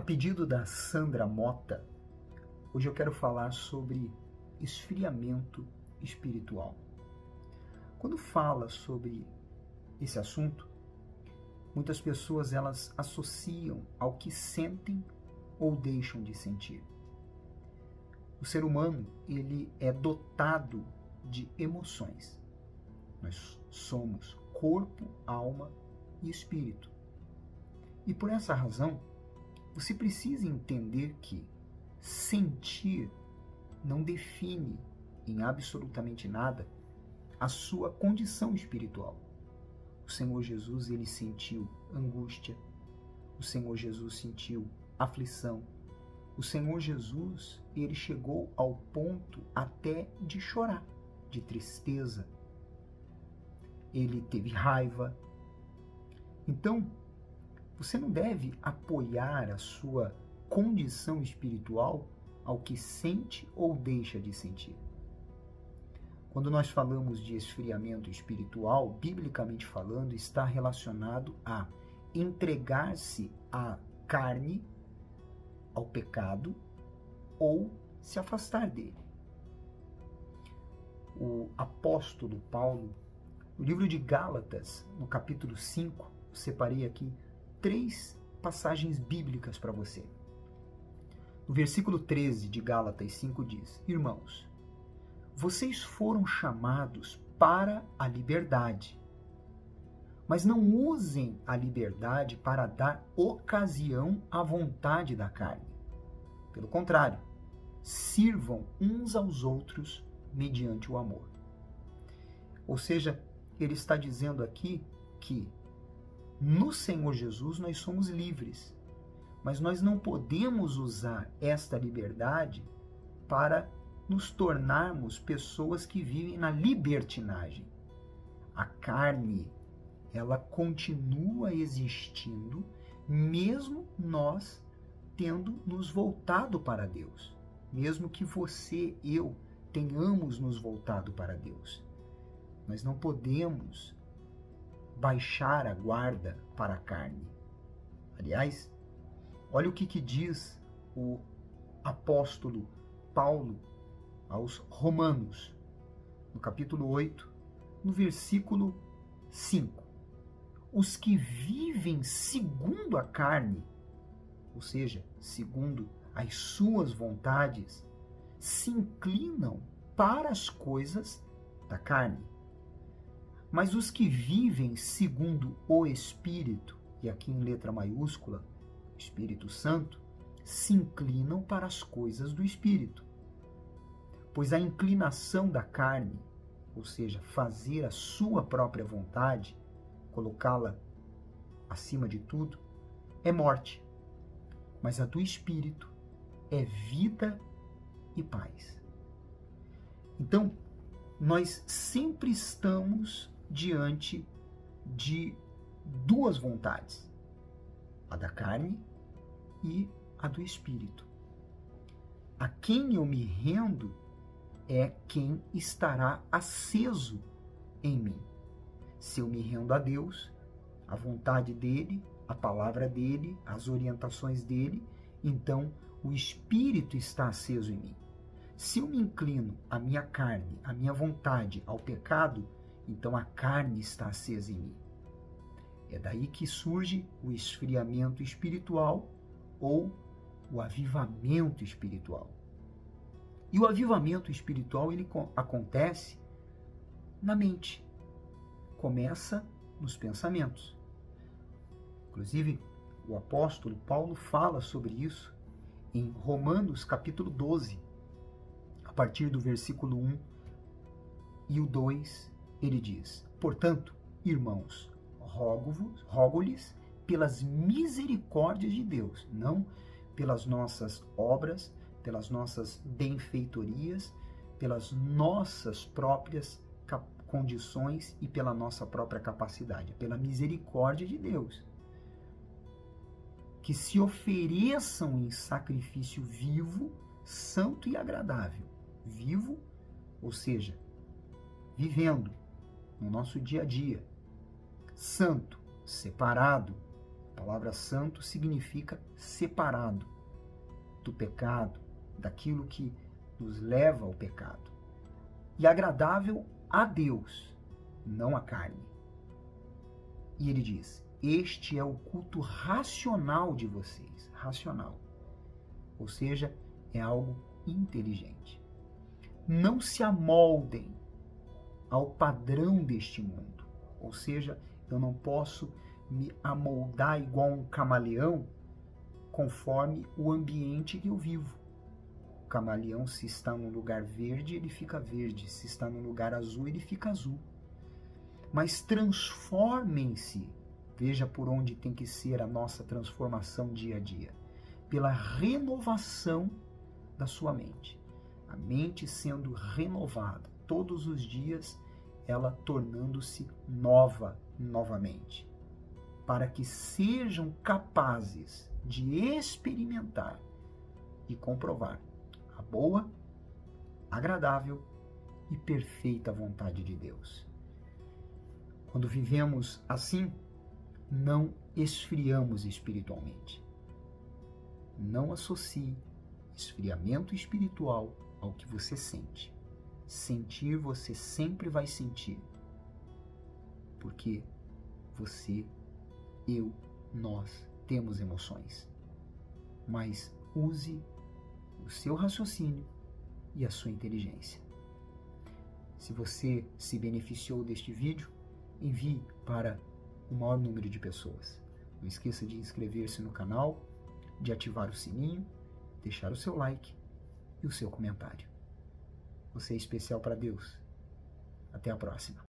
pedido da Sandra Mota, hoje eu quero falar sobre esfriamento espiritual. Quando fala sobre esse assunto, muitas pessoas elas associam ao que sentem ou deixam de sentir. O ser humano, ele é dotado de emoções. Nós somos corpo, alma e espírito. E por essa razão, você precisa entender que sentir não define em absolutamente nada a sua condição espiritual. O Senhor Jesus, ele sentiu angústia. O Senhor Jesus sentiu aflição. O Senhor Jesus, ele chegou ao ponto até de chorar, de tristeza. Ele teve raiva. Então, você não deve apoiar a sua condição espiritual ao que sente ou deixa de sentir. Quando nós falamos de esfriamento espiritual, biblicamente falando, está relacionado a entregar-se à carne, ao pecado, ou se afastar dele. O apóstolo Paulo, no livro de Gálatas, no capítulo 5, separei aqui 3 passagens bíblicas para você. No versículo 13 de Gálatas 5 diz: Irmãos, vocês foram chamados para a liberdade, mas não usem a liberdade para dar ocasião à vontade da carne. Pelo contrário, sirvam uns aos outros mediante o amor. Ou seja, ele está dizendo aqui que no Senhor Jesus nós somos livres, mas nós não podemos usar esta liberdade para nos tornarmos pessoas que vivem na libertinagem. A carne, ela continua existindo, mesmo nós tendo nos voltado para Deus. Mesmo que você, eu, tenhamos nos voltado para Deus. Nós não podemos baixar a guarda para a carne. Aliás, olha o que diz o apóstolo Paulo aos Romanos, no capítulo 8, no versículo 5. Os que vivem segundo a carne, ou seja, segundo as suas vontades, se inclinam para as coisas da carne. Mas os que vivem segundo o Espírito, e aqui em letra maiúscula, Espírito Santo, se inclinam para as coisas do Espírito. Pois a inclinação da carne, ou seja, fazer a sua própria vontade, colocá-la acima de tudo, é morte. Mas a do Espírito é vida e paz. Então, nós sempre estamos diante de 2 vontades, a da carne e a do Espírito. A quem eu me rendo é quem estará aceso em mim. Se eu me rendo a Deus, a vontade dele, a palavra dele, as orientações dele, então o Espírito está aceso em mim. Se eu me inclino à minha carne, à minha vontade, ao pecado, então a carne está acesa em mim. É daí que surge o esfriamento espiritual ou o avivamento espiritual. E o avivamento espiritual, ele acontece na mente. Começa nos pensamentos. Inclusive, o apóstolo Paulo fala sobre isso em Romanos capítulo 12, a partir do versículo 1 e o 2, ele diz: Portanto, irmãos, rogo-lhes pelas misericórdias de Deus, não pelas nossas obras, pelas nossas benfeitorias, pelas nossas próprias condições e pela nossa própria capacidade, pela misericórdia de Deus, que se ofereçam em sacrifício vivo, santo e agradável. Vivo, ou seja, vivendo no nosso dia a dia. Santo, separado, A palavra santo significa separado do pecado, daquilo que nos leva ao pecado. E agradável a Deus, não à carne. E ele diz: este é o culto racional de vocês. Racional. Ou seja, é algo inteligente. Não se amoldem ao padrão deste mundo. Ou seja, eu não posso me amoldar igual um camaleão conforme o ambiente que eu vivo. O camaleão, se está num lugar verde, ele fica verde. Se está num lugar azul, ele fica azul. Mas transformem-se. Veja por onde tem que ser a nossa transformação dia a dia. Pela renovação da sua mente. A mente sendo renovada todos os dias, ela tornando-se nova novamente. Para que sejam capazes de experimentar e comprovar a boa, agradável e perfeita vontade de Deus. Quando vivemos assim, não esfriamos espiritualmente. Não associe esfriamento espiritual ao que você sente. Sentir, você sempre vai sentir. Porque você, eu, nós temos emoções. Mas use o seu raciocínio e a sua inteligência. Se você se beneficiou deste vídeo, envie para o maior número de pessoas. Não esqueça de inscrever-se no canal, de ativar o sininho, deixar o seu like e o seu comentário. Você é especial para Deus. Até a próxima.